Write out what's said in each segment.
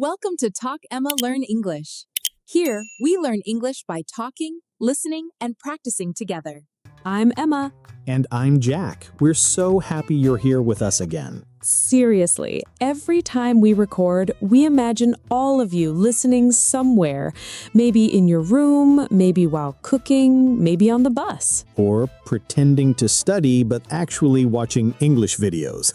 Welcome to Talk Emma Learn English. Here, we learn English by talking, listening, and practicing together. I'm Emma. And I'm Jack. We're so happy you're here with us again. Seriously, every time we record, we imagine all of you listening somewhere. Maybe in your room, maybe while cooking, maybe on the bus. Or pretending to study but actually watching English videos.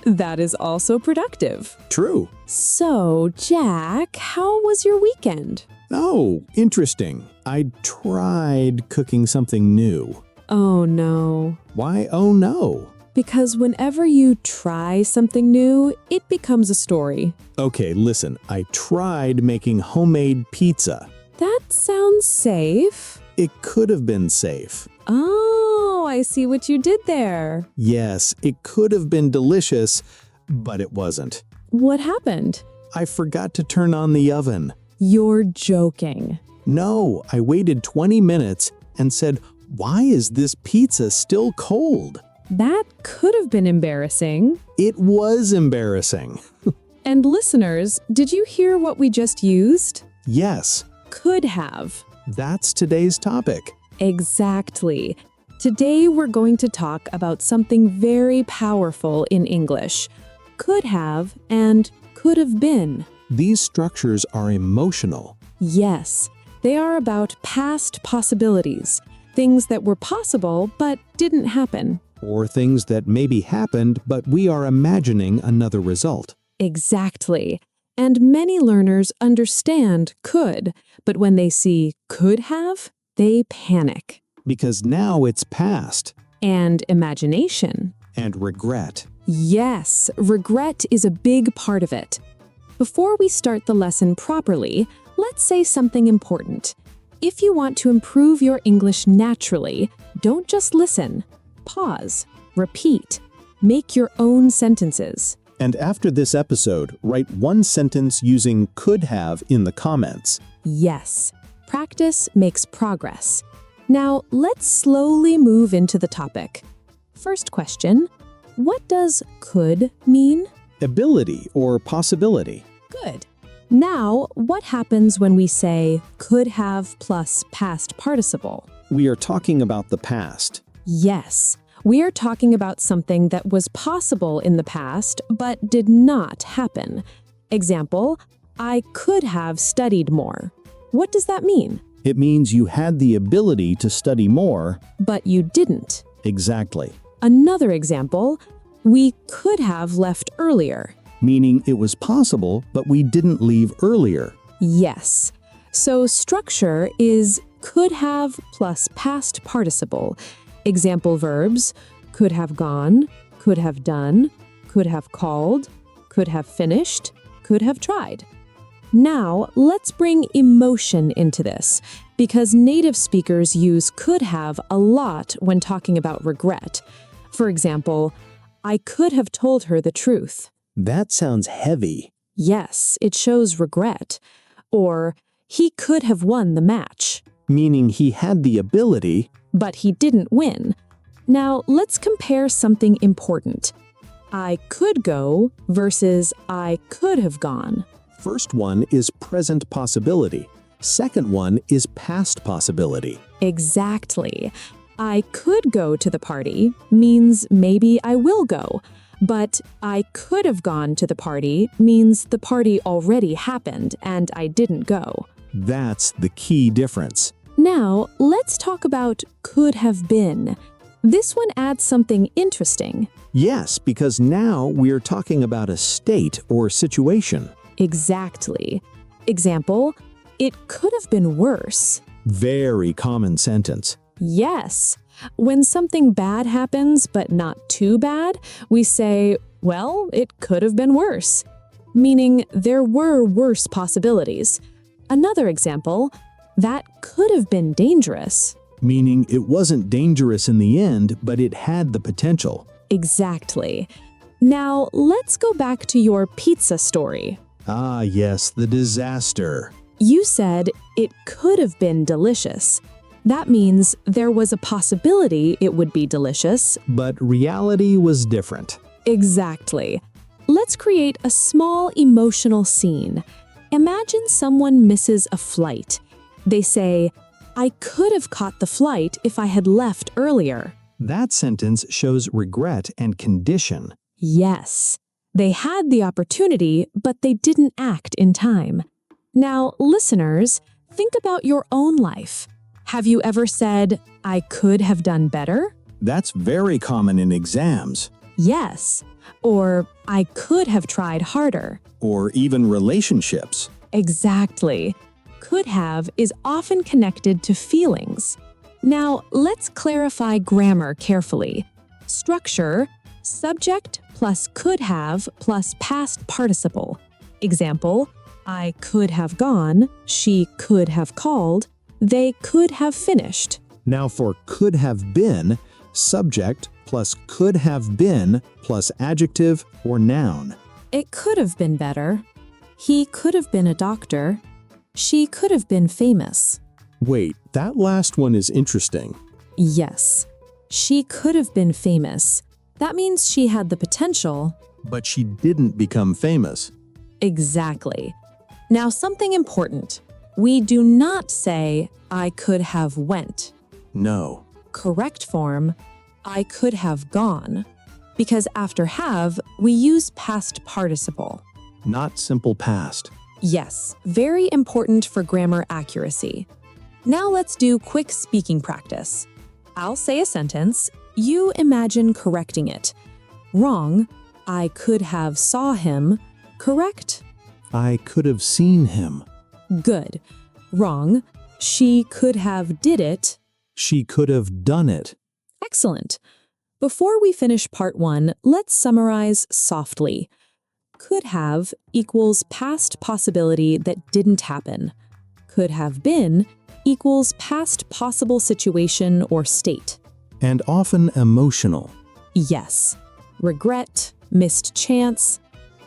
That is also productive. True. So, Jack, how was your weekend? Oh, interesting. I tried cooking something new. Oh no. Why, oh no? Because whenever you try something new, it becomes a story. Okay, listen. I tried making homemade pizza. That sounds safe. It could have been safe. Oh, I see what you did there. Yes, it could have been delicious, but it wasn't. What happened? I forgot to turn on the oven. You're joking. No, I waited 20 minutes and said, "Why is this pizza still cold?" That could have been embarrassing. It was embarrassing. And listeners, did you hear what we just used? Yes, Could have. that's today's topic. Exactly. Today we're going to talk about something very powerful in English. Could have and could have been. These structures are emotional. Yes, they are about past possibilities, things that were possible but didn't happen. Or things that maybe happened, but we are imagining another result. Exactly. And many learners understand could, but when they see could have, they panic. Because now it's past. And imagination. And regret. Yes, regret is a big part of it. Before we start the lesson properly, let's say something important. If you want to improve your English naturally, don't just listen. Pause, repeat, make your own sentences. And after this episode, write one sentence using could have in the comments. Yes, practice makes progress. Now, let's slowly move into the topic. First question, what does could mean? Ability or possibility. Good. Now, what happens when we say could have plus past participle? We are talking about the past. Yes, we are talking about something that was possible in the past but did not happen. Example, I could have studied more. What does that mean? It means you had the ability to study more. But you didn't. Exactly. Another example, we could have left earlier. Meaning it was possible, but we didn't leave earlier. Yes. So structure is could have plus past participle. Example verbs, could have gone, could have done, could have called, could have finished, could have tried. Now, let's bring emotion into this, because native speakers use could have a lot when talking about regret. For example, I could have told her the truth. That sounds heavy. Yes, it shows regret. Or, he could have won the match. Meaning he had the ability. But he didn't win. Now, let's compare something important. I could go versus I could have gone. First one is present possibility. Second one is past possibility. Exactly. I could go to the party means maybe I will go. But I could have gone to the party means the party already happened and I didn't go. That's the key difference. Now, let's talk about could have been. This one adds something interesting. Yes, because now we're talking about a state or situation. Exactly. Example, it could have been worse. Very common sentence. Yes. When something bad happens, but not too bad, we say, well, it could have been worse. Meaning there were worse possibilities. Another example, that could have been dangerous. Meaning it wasn't dangerous in the end, but it had the potential. Exactly. Now, let's go back to your pizza story. Ah, yes, the disaster. You said it could have been delicious. That means there was a possibility it would be delicious. But reality was different. Exactly. Let's create a small emotional scene. Imagine someone misses a flight. They say, I could have caught the flight if I had left earlier. That sentence shows regret and condition. Yes, they had the opportunity, but they didn't act in time. Now, listeners, think about your own life. Have you ever said, I could have done better? That's very common in exams, Yes. Or, I could have tried harder. or even relationships. Exactly. Could have is often connected to feelings. Now, let's clarify grammar carefully. Structure, subject plus could have plus past participle. Example, I could have gone, she could have called, they could have finished. Now for could have been, subject plus could have been plus adjective or noun. It could have been better. He could have been a doctor. She could have been famous. Wait, that last one is interesting. Yes, she could have been famous. That means she had the potential. But she didn't become famous. Exactly. Now, something important. We do not say, I could have went. No. Correct form, I could have gone. Because after have, we use past participle. Not simple past. Yes, very important for grammar accuracy. Now let's do quick speaking practice. I'll say a sentence. You imagine correcting it. Wrong, I could have saw him. Correct? I could have seen him. Good. Wrong, she could have did it. She could have done it. Excellent. Before we finish part 1, let's summarize softly. Could have equals past possibility that didn't happen. Could have been equals past possible situation or state. And often emotional. Yes. Regret, missed chance,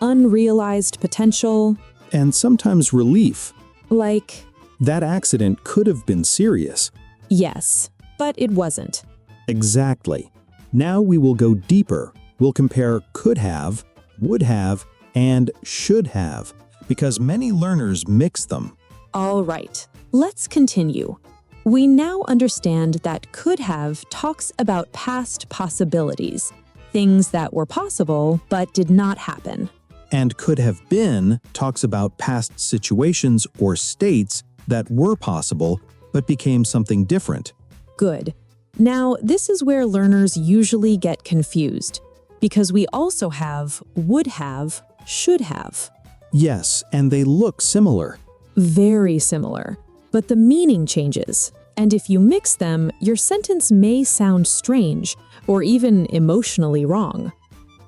unrealized potential. And sometimes relief. Like, That accident could have been serious. yes, but it wasn't. Exactly. Now we will go deeper. We'll compare could have, would have, and should have, because many learners mix them. All right, let's continue. We now understand that could have talks about past possibilities, things that were possible but did not happen. And could have been talks about past situations or states that were possible but became something different. Good. Now, this is where learners usually get confused, because we also have would have, should have. Yes, and they look similar. Very similar, but the meaning changes. And if you mix them, your sentence may sound strange or even emotionally wrong.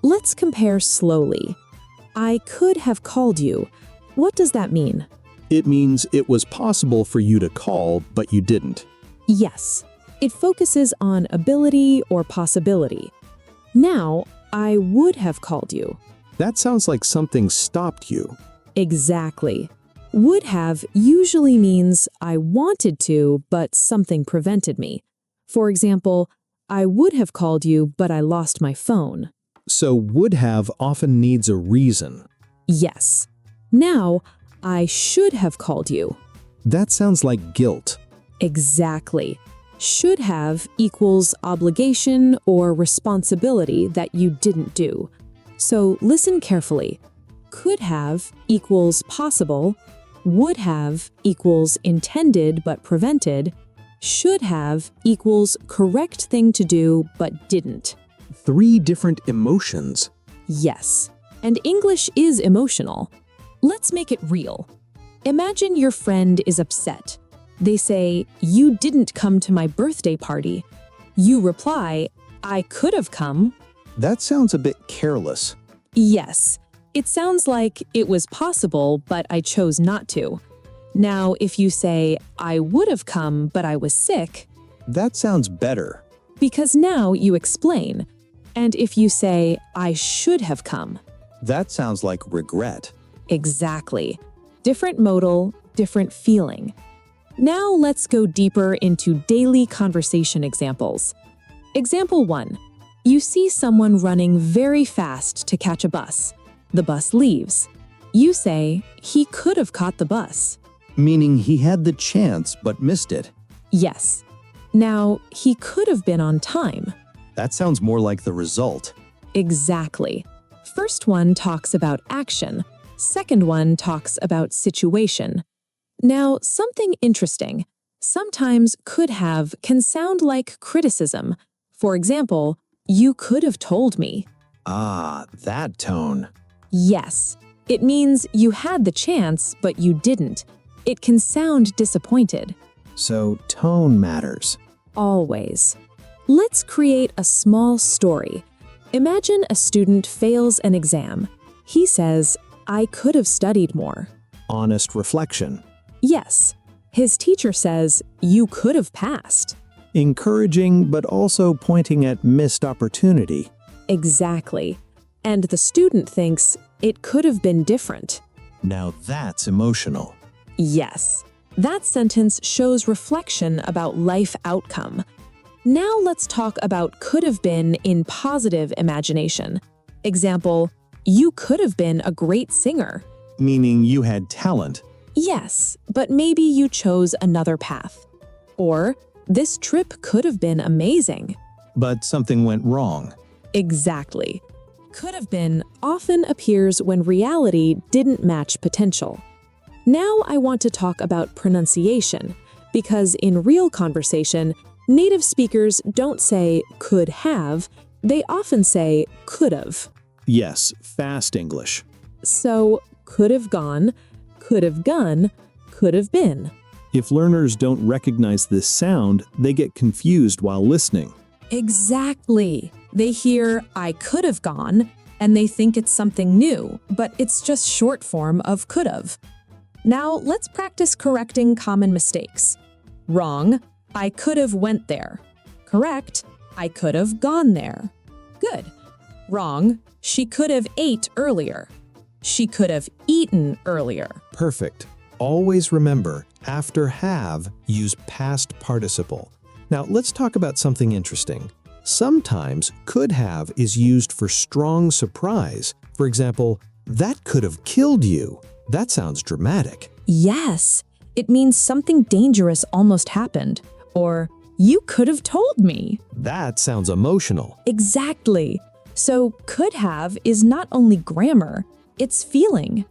Let's compare slowly. I could have called you. What does that mean? It means it was possible for you to call, but you didn't. Yes, it focuses on ability or possibility. Now, I would have called you. That sounds like something stopped you. Exactly. Would have usually means I wanted to, but something prevented me. For example, I would have called you, but I lost my phone. So would have often needs a reason. Yes. Now, I should have called you. That sounds like guilt. Exactly. Should have equals obligation or responsibility that you didn't do. So listen carefully. Could have equals possible. Would have equals intended but prevented. Should have equals correct thing to do but didn't. 3 different emotions. Yes. And English is emotional. Let's make it real. Imagine your friend is upset. They say, you didn't come to my birthday party. You reply, I could have come. That sounds a bit careless. Yes, it sounds like it was possible, but I chose not to. Now, if you say, I would have come, but I was sick, That sounds better. because now you explain. And if you say, I should have come, That sounds like regret. exactly. Different modal, different feeling. Now let's go deeper into daily conversation examples. Example 1. You see someone running very fast to catch a bus. The bus leaves. You say, he could have caught the bus. Meaning he had the chance but missed it. Yes. Now, he could have been on time. That sounds more like the result. Exactly. First one talks about action. Second one talks about situation. Now, something interesting. Sometimes could have can sound like criticism. For example, you could have told me. Ah, that tone. Yes. It means you had the chance, but you didn't. It can sound disappointed. So tone matters. Always. Let's create a small story. Imagine a student fails an exam. He says, I could have studied more. Honest reflection. Yes. His teacher says, you could have passed. Encouraging, but also pointing at missed opportunity. Exactly. And the student thinks, it could have been different. Now that's emotional. Yes. That sentence shows reflection about life outcome. Now let's talk about could have been in positive imagination. Example, you could have been a great singer. Meaning you had talent. Yes, but maybe you chose another path. Or, this trip could have been amazing. But something went wrong. Exactly. Could have been often appears when reality didn't match potential. Now I want to talk about pronunciation, because in real conversation, native speakers don't say could have, they often say could have. Yes, fast English. So, could have gone, could have gone, could have been. If learners don't recognize this sound, they get confused while listening. Exactly. They hear I could have gone, and they think it's something new, but it's just short form of could have. Now let's practice correcting common mistakes. Wrong, I could have went there. Correct, I could have gone there. Good. Wrong, she could have ate earlier. She could have eaten earlier. Perfect. Always remember, after have, use past participle. Now let's talk about something interesting. Sometimes could have is used for strong surprise. For example, that could have killed you. That sounds dramatic. Yes, it means something dangerous almost happened. Or, you could have told me. That sounds emotional. Exactly. So, could have is not only grammar, it's feeling.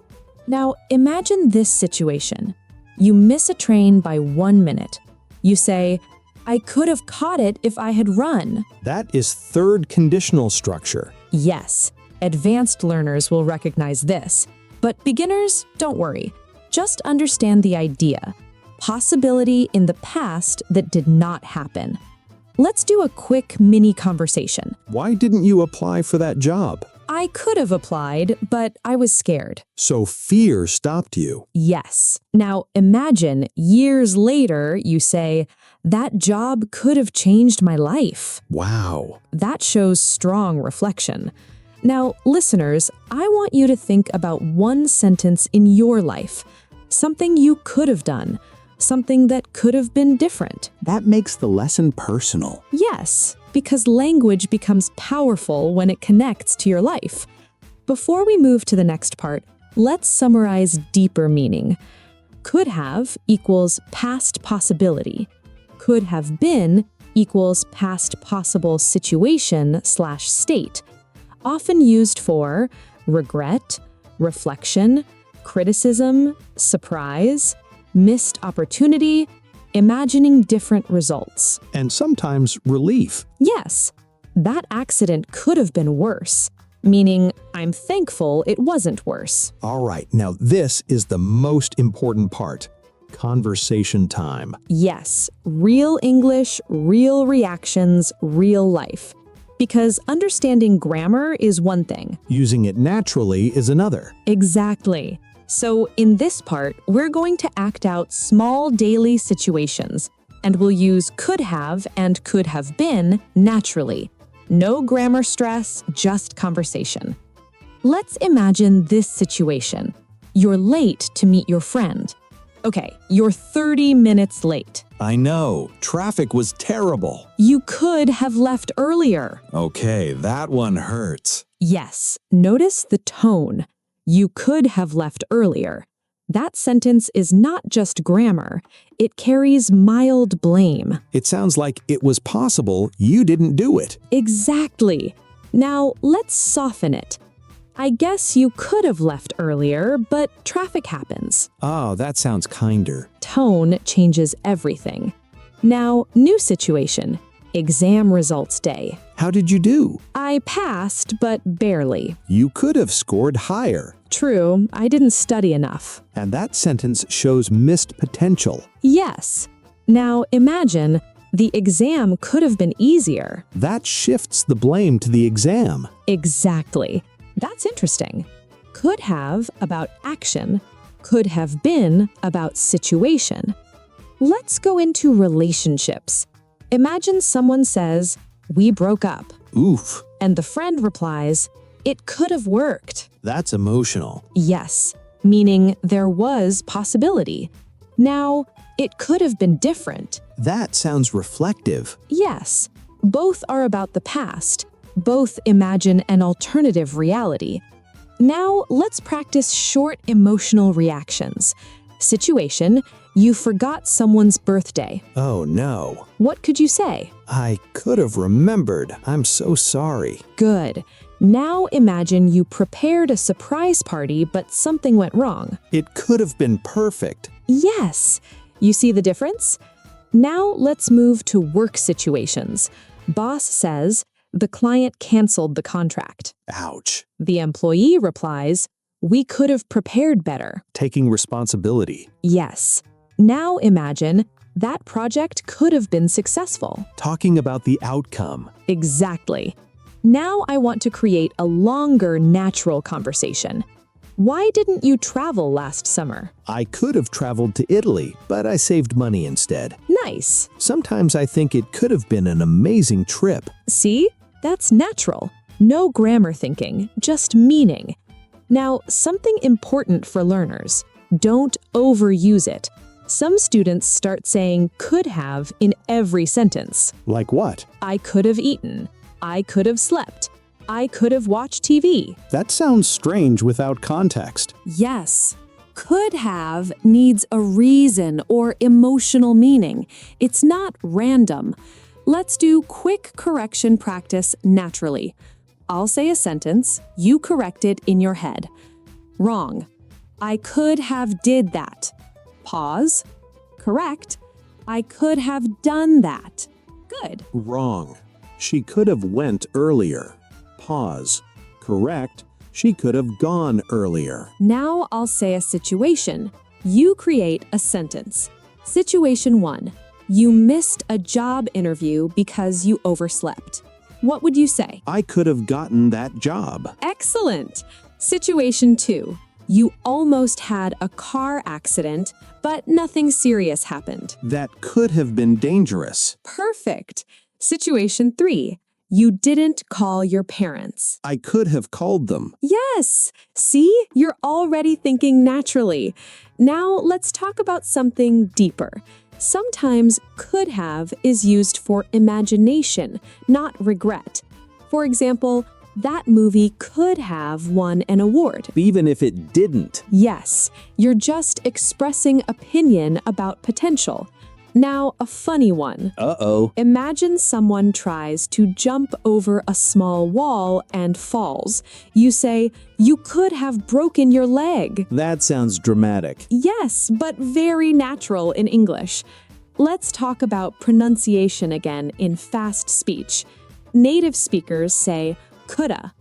Now, imagine this situation. You miss a train by 1 minute. You say, I could have caught it if I had run. That is third conditional structure. Yes, advanced learners will recognize this. But beginners, don't worry. Just understand the idea. Possibility in the past that did not happen. Let's do a quick mini conversation. Why didn't you apply for that job? I could have applied, but I was scared. So fear stopped you. Yes. Now imagine years later you say, that job could have changed my life. Wow. That shows strong reflection. Now, listeners, I want you to think about one sentence in your life. Something you could have done. Something that could have been different. That makes the lesson personal. Yes, because language becomes powerful when it connects to your life. Before we move to the next part, let's summarize deeper meaning. Could have equals past possibility. Could have been equals past possible situation/state. Often used for regret, reflection, criticism, surprise, missed opportunity, imagining different results. And sometimes relief. Yes, that accident could have been worse, meaning I'm thankful it wasn't worse. All right, now this is the most important part. Conversation time. Yes, real English, real reactions, real life. Because understanding grammar is one thing. Using it naturally is another. Exactly. So in this part, we're going to act out small daily situations, and we'll use could have and could have been naturally. No grammar stress, just conversation. Let's imagine this situation. You're late to meet your friend. Okay, you're 30 minutes late. I know. Traffic was terrible. You could have left earlier. Okay, that one hurts. Yes, notice the tone. You could have left earlier. That sentence is not just grammar. It carries mild blame. It sounds like it was possible you didn't do it. Exactly. Now, let's soften it. I guess you could have left earlier, but traffic happens. Oh, that sounds kinder. Tone changes everything. Now, new situation. Exam results day. How did you do? I passed, but barely. You could have scored higher. True, I didn't study enough. And that sentence shows missed potential. Yes. Now, imagine the exam could have been easier. That shifts the blame to the exam. Exactly. That's interesting. Could have about action, could have been about situation. Let's go into relationships. Imagine someone says, "We broke up," Oof, and the friend replies, "It could have worked." that's emotional. Yes, meaning there was possibility. Now, it could have been different. That sounds reflective. Yes, both are about the past. Both imagine an alternative reality. Now, let's practice short emotional reactions. Situation: you forgot someone's birthday. Oh no. What could you say? I could have remembered. I'm so sorry. Good. Now imagine you prepared a surprise party, but something went wrong. It could have been perfect. Yes. You see the difference? Now let's move to work situations. Boss says, "The client canceled the contract." Ouch. The employee replies, "We could have prepared better." Taking responsibility. Yes. Now imagine that project could have been successful. Talking about the outcome. Exactly. Now I want to create a longer, natural conversation. Why didn't you travel last summer? I could have traveled to Italy, but I saved money instead. Nice. Sometimes I think it could have been an amazing trip. See? That's natural. No grammar thinking, just meaning. Now, something important for learners. Don't overuse it. Some students start saying could have in every sentence. Like what? I could have eaten. I could have slept. I could have watched TV. That sounds strange without context. Yes. Could have needs a reason or emotional meaning. It's not random. Let's do quick correction practice naturally. I'll say a sentence, you correct it in your head. Wrong. I could have did that. Pause. Correct. I could have done that. Good. Wrong. She could have went earlier. Pause. Correct. She could have gone earlier. Now I'll say a situation. You create a sentence. Situation 1. You missed a job interview because you overslept. What would you say? I could have gotten that job. Excellent. Situation 2. You almost had a car accident, but nothing serious happened. That could have been dangerous. Perfect. Situation 3. You didn't call your parents. I could have called them. Yes. See, you're already thinking naturally. Now let's talk about something deeper. Sometimes could have is used for imagination, not regret. For example, that movie could have won an award. Even if it didn't. Yes, you're just expressing opinion about potential. Now, a funny one. Uh-oh. Imagine someone tries to jump over a small wall and falls. You say, you could have broken your leg. That sounds dramatic. Yes, but very natural in English. Let's talk about pronunciation again in fast speech. Native speakers say coulda,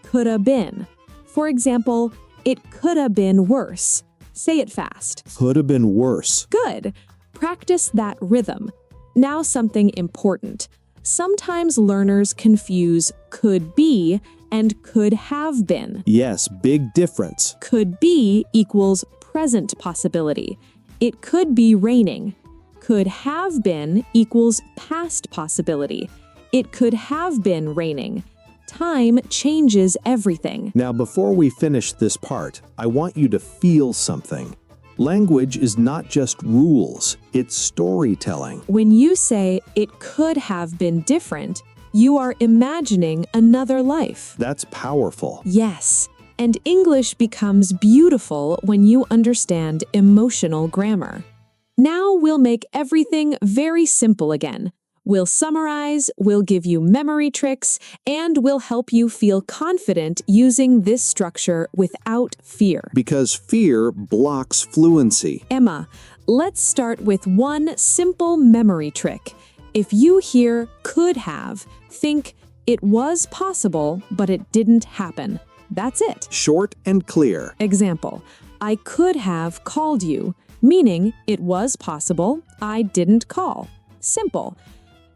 coulda been. For example, it coulda been worse. Say it fast. Could have been worse. Good. Practice that rhythm. Now something important. Sometimes learners confuse could be and could have been. Yes, big difference. Could be equals present possibility. It could be raining. Could have been equals past possibility. It could have been raining. Time changes everything. Now, before we finish this part, I want you to feel something. Language is not just rules, it's storytelling. When you say it could have been different, you are imagining another life. That's powerful. Yes, And English becomes beautiful when you understand emotional grammar. Now we'll make everything very simple again. We'll summarize, we'll give you memory tricks, and we'll help you feel confident using this structure without fear. Because fear blocks fluency. Emma, let's start with one simple memory trick. If you hear could have, think it was possible, but it didn't happen. That's it. Short and clear. Example, I could have called you, meaning it was possible, I didn't call. Simple.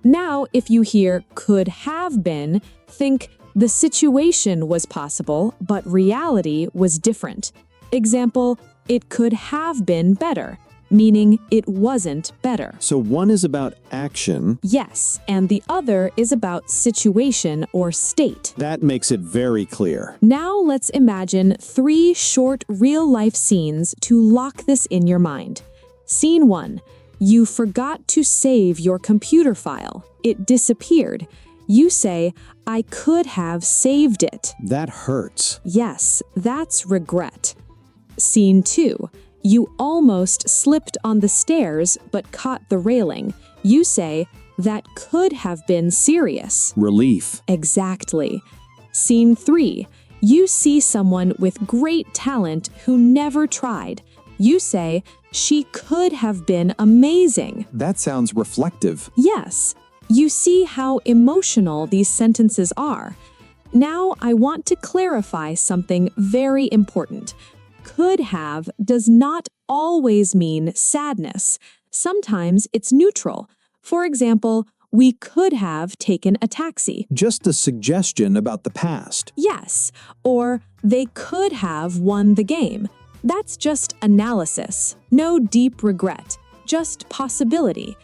Now, if you hear could have been, think the situation was possible, but reality was different. Example, it could have been better, meaning it wasn't better. So one is about action. Yes, and the other is about situation or state. That makes it very clear. Now let's imagine 3 short real-life scenes to lock this in your mind. Scene 1. You forgot to save your computer file. It disappeared. You say, I could have saved it. That hurts. Yes, that's regret. Scene 2. You almost slipped on the stairs but caught the railing. You say, that could have been serious. Relief. Exactly. Scene 3. You see someone with great talent who never tried. You say, she could have been amazing. That sounds reflective. Yes. You see how emotional these sentences are. Now I want to clarify something very important. Could have does not always mean sadness. Sometimes it's neutral. For example, we could have taken a taxi. Just a suggestion about the past. Yes. Or they could have won the game. That's just analysis. No deep regret. Just possibility.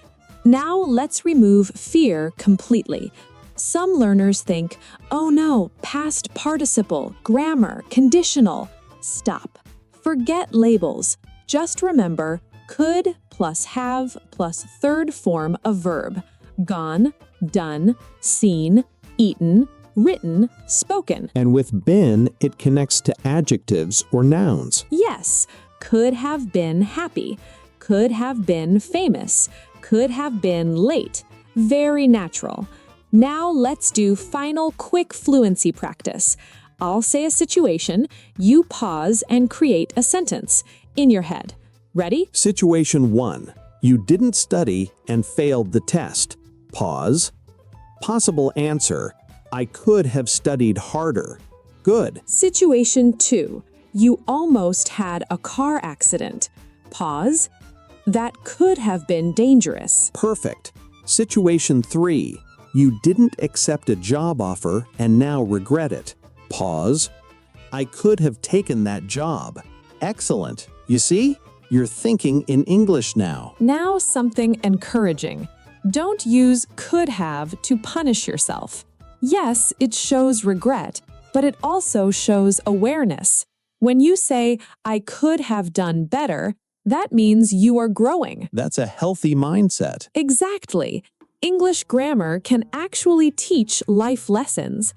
Now let's remove fear completely. Some learners think, oh no, past participle, grammar, conditional. Stop. Forget labels. Just remember could plus have plus third form of verb. Gone, done, seen, eaten, written, spoken. And with been, it connects to adjectives or nouns. Yes, could have been happy, could have been famous, could have been late. Very natural. Now let's do final quick fluency practice. I'll say a situation, you pause and create a sentence in your head. Ready? Situation 1. You didn't study and failed the test. Pause. Possible answer. I could have studied harder. Good. Situation 2. You almost had a car accident. Pause. That could have been dangerous. Perfect. Situation 3. You didn't accept a job offer and now regret it. Pause. I could have taken that job. Excellent. You see? You're thinking in English now. Now something encouraging. Don't use could have to punish yourself. Yes, it shows regret, but it also shows awareness. When you say, I could have done better, that means you are growing. That's a healthy mindset. Exactly. English grammar can actually teach life lessons.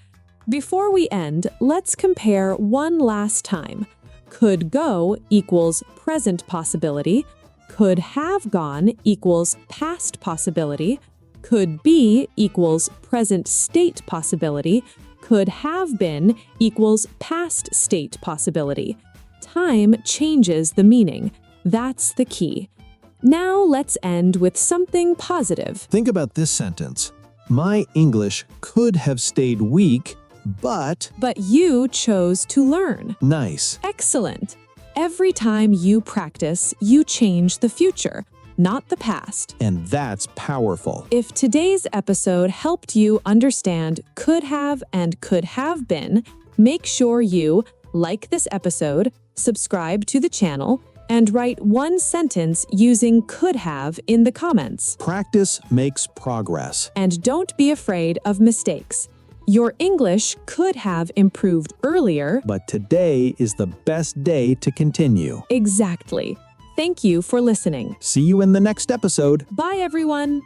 Before we end, let's compare one last time. Could go equals present possibility. Could have gone equals past possibility. Could be equals present state possibility. Could have been equals past state possibility. Time changes the meaning. That's the key. Now let's end with something positive. Think about this sentence. My English could have stayed weak, but you chose to learn. nice. Excellent. Every time you practice, you change the future, not the past. And that's powerful. If today's episode helped you understand could have and could have been, make sure you like this episode, subscribe to the channel, and write one sentence using could have in the comments. Practice makes progress. And don't be afraid of mistakes. Your English could have improved earlier. But today is the best day to continue. Exactly. Thank you for listening. See you in the next episode. Bye, everyone.